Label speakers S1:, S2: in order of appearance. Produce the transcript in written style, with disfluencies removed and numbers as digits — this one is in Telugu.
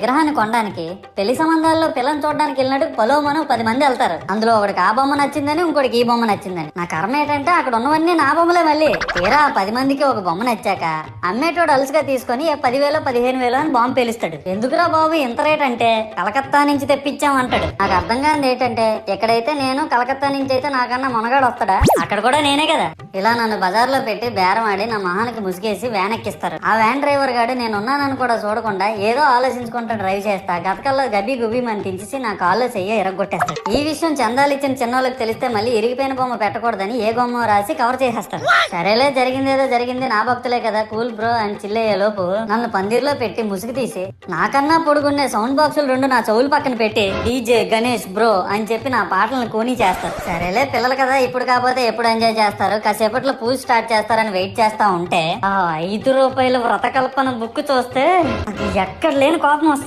S1: విగ్రహాన్ని కొనడానికి పెళ్లి సంబంధాల్లో పిల్లని చూడడానికి వెళ్ళినట్టు పలోమను 10 మంది వెళ్తారు. అందులో ఒకడికి ఆ బొమ్మ నచ్చిందని, ఇంకోటికి ఈ బొమ్మ నచ్చిందని. నా కర్మ ఏంటంటే అక్కడ ఉన్నవన్నీ నా బొమ్మలే. మళ్ళీ తీరా 10 మందికి ఒక బొమ్మ నచ్చాక అమ్మేటోడు అలుసుగా తీసుకొని 10,000 15,000 అని బాంబు పేలుస్తాడు. ఎందుకురా బాబు ఇంత రేట్ అంటే కలకత్తా నుంచి తెప్పించామంటాడు. నాకు అర్థం కానిది ఏంటంటే ఎక్కడైతే నేను కలకత్తా నుంచి అయితే నాకన్నా మునగాడు వస్తాడా, అక్కడ కూడా నేనే కదా. ఇలా నన్ను బజార్లో పెట్టి బేరం ఆడి నా మొహానికి ముసుగేసి వ్యాన్ ఎక్కిస్తారు. ఆ వ్యాన్ డ్రైవర్ గాడు నేను ఉన్నానని కూడా చూడకుండా ఏదో ఆలోచించుకుంటా డ్రైవ్ చేస్తా గతకల్లో గబ్బి గుబ్బి అని తించేసి నా కాల్లో చెయ్యి ఎరగొట్టేస్తాడు. ఈ విషయం చందాలు ఇచ్చిన చిన్నోళ్ళకి తెలిస్తే మళ్ళీ ఇరిగిపోయిన బొమ్మ పెట్టకూడదని ఏ బొమ్మ రాసి కవర్ చేసేస్తాడు. సరేలే జరిగిందేదో జరిగింది, నా భక్తులే కదా కూల్ బ్రో అని చిల్లయ్యే లోపు నన్ను పందిర్లో పెట్టి ముసుగు తీసి నాకన్నా పొడుగున్నే సౌండ్ బాక్సులు 2 నా చెవులు పక్కన పెట్టి డీజే గణేష్ బ్రో అని చెప్పి నా పాటలను కూనీ చేస్తారు. సరేలే పిల్లలు కదా ఇప్పుడు కాకపోతే ఎప్పుడు ఎంజాయ్ చేస్తారు, కాసేపట్లో పూజ స్టార్ట్ చేస్తారని వెయిట్ చేస్తా ఉంటే ఆ 5 రూపాయల వ్రతకల్పన బుక్ చూస్తే అది ఎక్కడ లేని కోపం వస్తుంది.